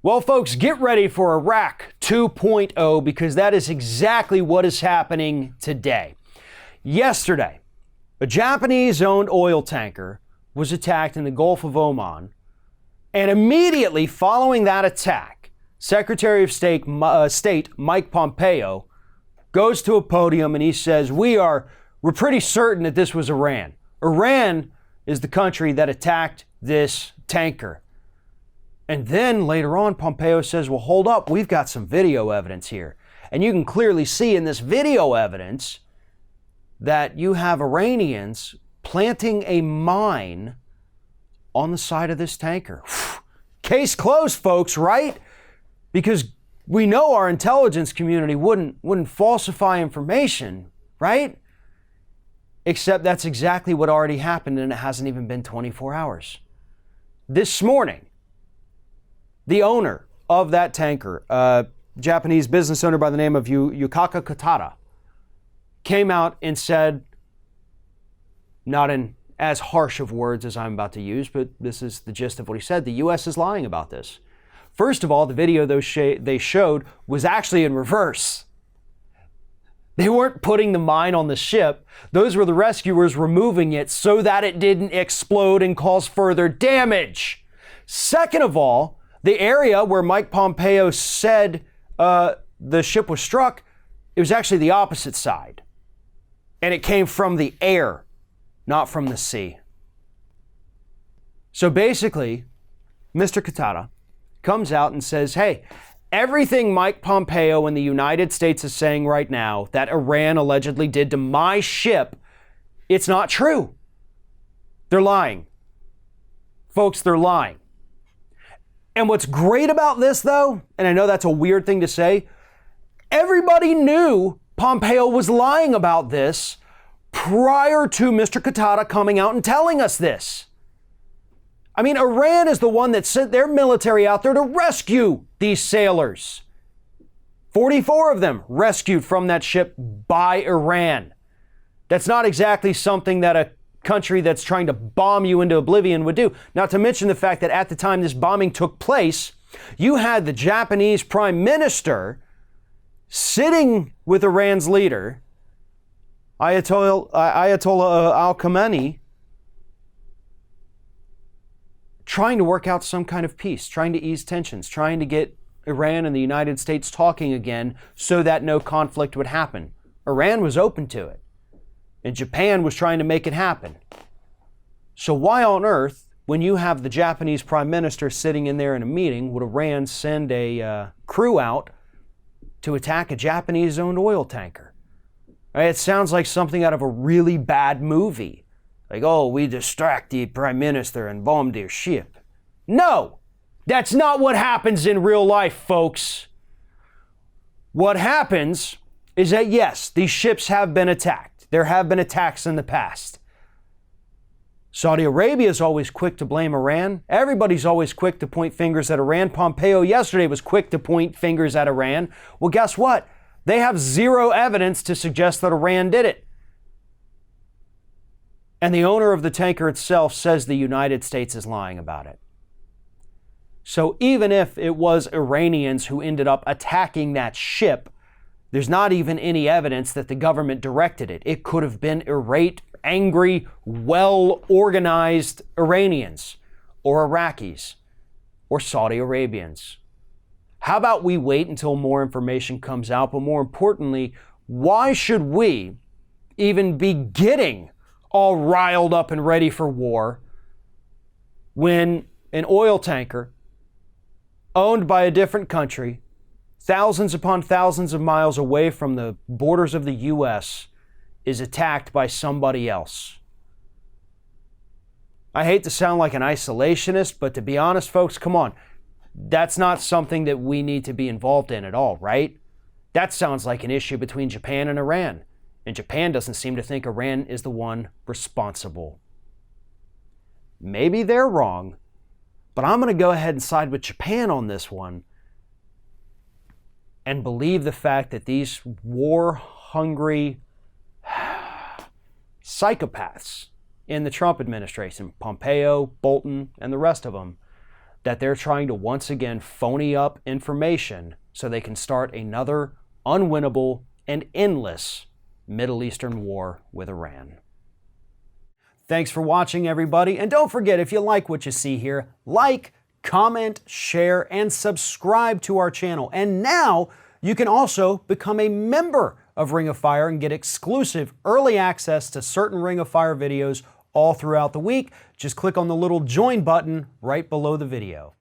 Well, folks, get ready for Iraq 2.0 because that is exactly what is happening today. Yesterday, a Japanese-owned oil tanker was attacked in the Gulf of Oman, and immediately following that attack, Secretary of State Mike Pompeo goes to a podium and he says, we're pretty certain that this was Iran. Iran is the country that attacked this tanker. And then later on, Pompeo says, well, hold up, we've got some video evidence here. And you can clearly see in this video evidence that you have Iranians planting a mine on the side of this tanker. Case closed, folks, right? Because we know our intelligence community wouldn't falsify information, right? Except that's exactly what already happened, and it hasn't even been 24 hours. This morning, the owner of that tanker, Japanese business owner by the name of Yukaka Katada, came out and said, not in as harsh of words as I'm about to use, but this is the gist of what he said, the U.S. is lying about this. First of all, the video they showed was actually in reverse. They weren't putting the mine on the ship. Those were the rescuers removing it so that it didn't explode and cause further damage. Second of all, the area where Mike Pompeo said the ship was struck, it was actually the opposite side. And it came from the air, not from the sea. So basically, Mr. Katada comes out and says, hey, everything Mike Pompeo and the United States is saying right now that Iran allegedly did to my ship, it's not true. They're lying. Folks, they're lying. And what's great about this, though, and I know that's a weird thing to say, everybody knew Pompeo was lying about this prior to Mr. Katada coming out and telling us this. I mean, Iran is the one that sent their military out there to rescue these sailors. 44 of them rescued from that ship by Iran. That's not exactly something that a country that's trying to bomb you into oblivion would do. Not to mention the fact that at the time this bombing took place, you had the Japanese Prime Minister sitting with Iran's leader, Ayatollah Al-Khamenei, trying to work out some kind of peace, trying to ease tensions, trying to get Iran and the United States talking again so that no conflict would happen. Iran was open to it, and Japan was trying to make it happen. So why on earth, when you have the Japanese Prime Minister sitting in there in a meeting, would Iran send a crew out to attack a Japanese-owned oil tanker? It sounds like something out of a really bad movie. Like, oh, we distract the Prime Minister and bomb their ship. No, that's not what happens in real life, folks. What happens is that, yes, these ships have been attacked. There have been attacks in the past. Saudi Arabia is always quick to blame Iran. Everybody's always quick to point fingers at Iran. Pompeo yesterday was quick to point fingers at Iran. Well, guess what? They have zero evidence to suggest that Iran did it. And the owner of the tanker itself says the United States is lying about it. So even if it was Iranians who ended up attacking that ship, there's not even any evidence that the government directed it. It could have been irate, angry, well-organized Iranians or Iraqis or Saudi Arabians. How about we wait until more information comes out? But more importantly, why should we even be getting all riled up and ready for war when an oil tanker owned by a different country, thousands upon thousands of miles away from the borders of the U.S., is attacked by somebody else? I hate to sound like an isolationist, but to be honest, folks, come on. That's not something that we need to be involved in at all, right? That sounds like an issue between Japan and Iran. And Japan doesn't seem to think Iran is the one responsible. Maybe they're wrong, but I'm going to go ahead and side with Japan on this one and believe the fact that these war-hungry psychopaths in the Trump administration, Pompeo, Bolton, and the rest of them, that they're trying to once again phony up information so they can start another unwinnable and endless Middle Eastern war with Iran. Thanks for watching, everybody, and don't forget, if you like what you see here, like, comment, share, and subscribe to our channel. And now you can also become a member of Ring of Fire and get exclusive early access to certain Ring of Fire videos all throughout the week. Just click on the little join button right below the video.